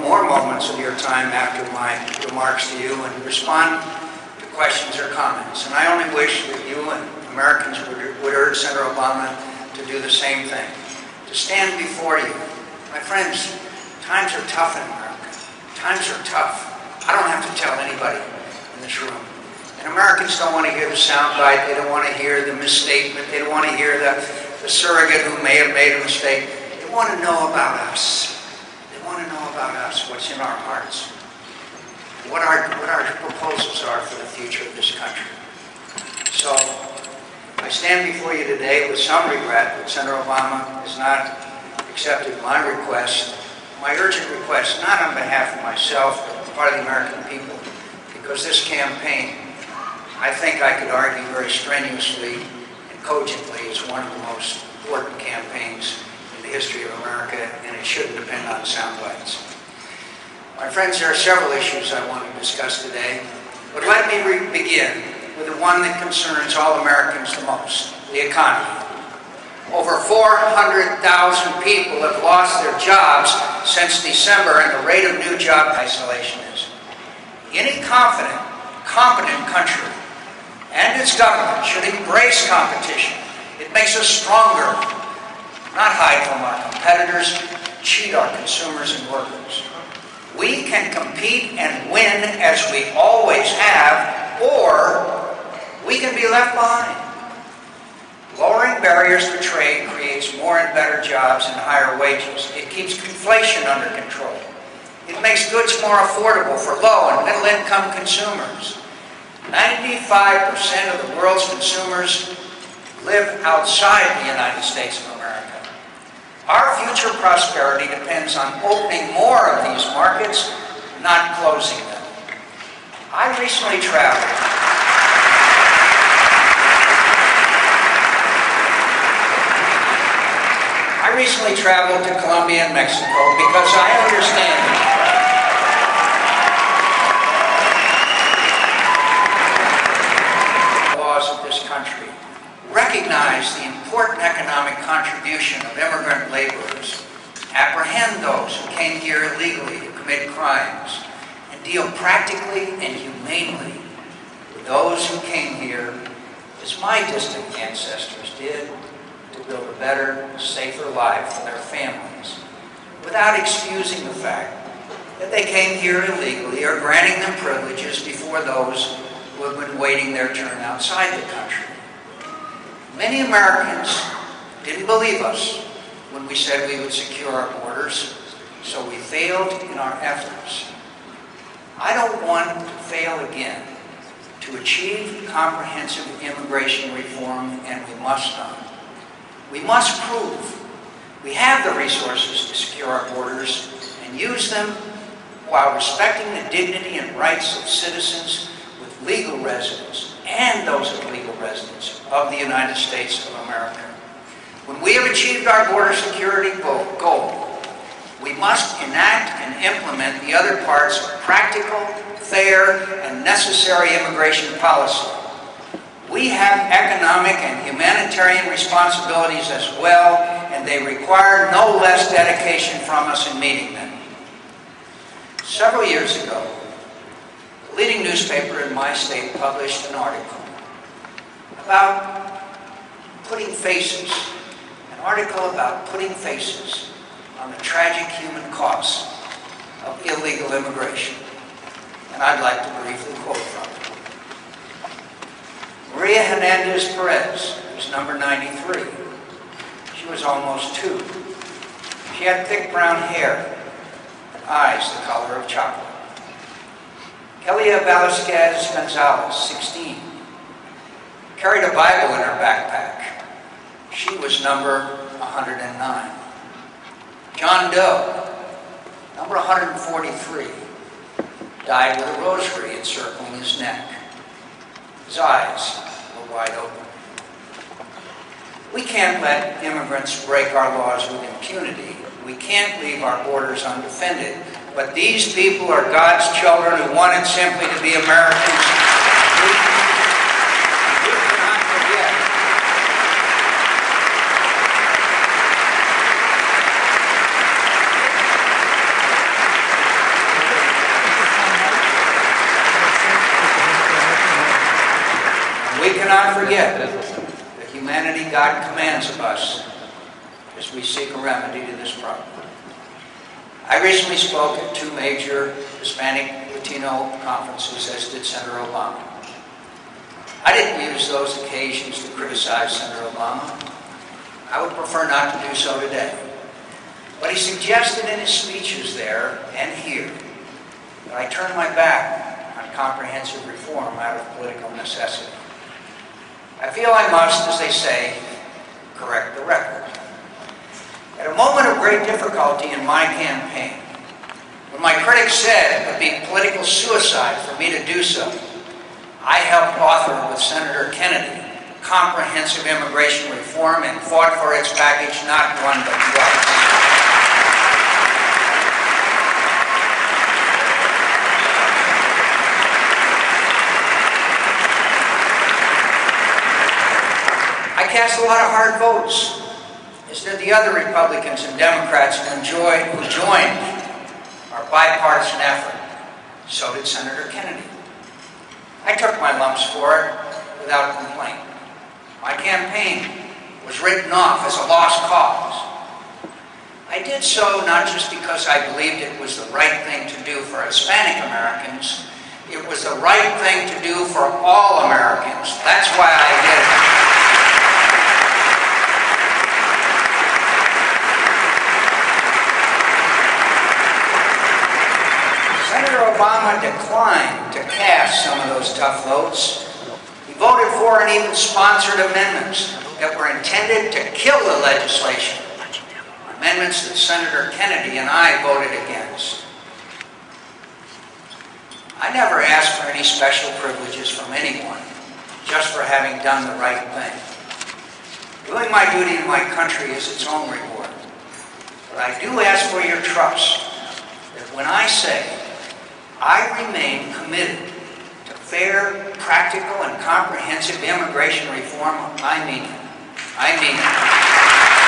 more moments of your time after my remarks to you and respond to questions or comments. And I only wish that you and Americans would urge Senator Obama to do the same thing, to stand before you. My friends, times are tough in America. Times are tough. I don't have to tell anybody in this room. And Americans don't want to hear the soundbite. They don't want to hear the misstatement. They don't want to hear the surrogate who may have made a mistake. They want to know about us. They want to know about us, what's in our hearts, what our proposals are for the future of this country. So I stand before you today with some regret that Senator Obama has not accepted my request, my urgent request, not on behalf of myself, but part of the American people, because this campaign, I think I could argue very strenuously and cogently, is one of the most important campaigns in the history of America, and it shouldn't depend on sound bites. My friends, there are several issues I want to discuss today, but let me begin with the one that concerns all Americans the most, the economy. Over 400,000 people have lost their jobs since December, and the rate of new job isolation is. Any competent country and its government should embrace competition. It makes us stronger, not hide from our competitors, cheat our consumers and workers. We can compete and win as we always have, or we can be left behind. Lowering barriers to trade creates more and better jobs and higher wages. It keeps inflation under control. It makes goods more affordable for low and middle-income consumers. 95% of the world's consumers live outside the United States of America. Our future prosperity depends on opening more of these markets, not closing them. I recently traveled to Colombia and Mexico because I understand country, recognize the important economic contribution of immigrant laborers, apprehend those who came here illegally to commit crimes, and deal practically and humanely with those who came here as my distant ancestors did, to build a better, safer life for their families, without excusing the fact that they came here illegally or granting them privileges before those who have been waiting their turn outside the country. Many Americans didn't believe us when we said we would secure our borders, so we failed in our efforts. I don't want to fail again. To achieve comprehensive immigration reform, and we must not. We must prove we have the resources to secure our borders and use them while respecting the dignity and rights of citizens with legal residence and those of legal residents of the United States of America. When we have achieved our border security goal, we must enact and implement the other parts of practical, fair, and necessary immigration policy. We have economic and humanitarian responsibilities as well, and they require no less dedication from us in meeting them. Several years ago, the leading newspaper in my state published an article about putting faces on the tragic human costs of illegal immigration. And I'd like to briefly quote from it. Maria Hernandez Perez was number 93. She was almost 2. She had thick brown hair and eyes the color of chocolate. Kelia Velasquez Gonzalez, 16, carried a Bible in her backpack. She was number 109. John Doe, number 143, died with a rosary encircling his neck. His eyes were wide open. We can't let immigrants break our laws with impunity. We can't leave our borders undefended. But these people are God's children who wanted simply to be Americans. We cannot forget. not forget the humanity God commands of us as we seek a remedy to this problem. I recently spoke at 2 major Hispanic Latino conferences, as did Senator Obama. I didn't use those occasions to criticize Senator Obama. I would prefer not to do so today. But he suggested in his speeches there and here that I turn my back on comprehensive reform out of political necessity. I feel I must, as they say, correct the record. At a moment of great difficulty in my campaign, when my critics said it would be political suicide for me to do so, I helped author with Senator Kennedy comprehensive immigration reform and fought for its package not one but twice. I cast a lot of hard votes, as did the other Republicans and Democrats who joined our bipartisan effort. So did Senator Kennedy. I took my lumps for it without complaint. My campaign was written off as a lost cause. I did so not just because I believed it was the right thing to do for Hispanic Americans, it was the right thing to do for all Americans. That's why I did it. Senator Obama declined to cast some of those tough votes. He voted for and even sponsored amendments that were intended to kill the legislation. Amendments that Senator Kennedy and I voted against. I never asked for any special privileges from anyone, just for having done the right thing. Doing my duty to my country is its own reward. But I do ask for your trust that when I say I remain committed to fair, practical, and comprehensive immigration reform, I mean it. I mean it.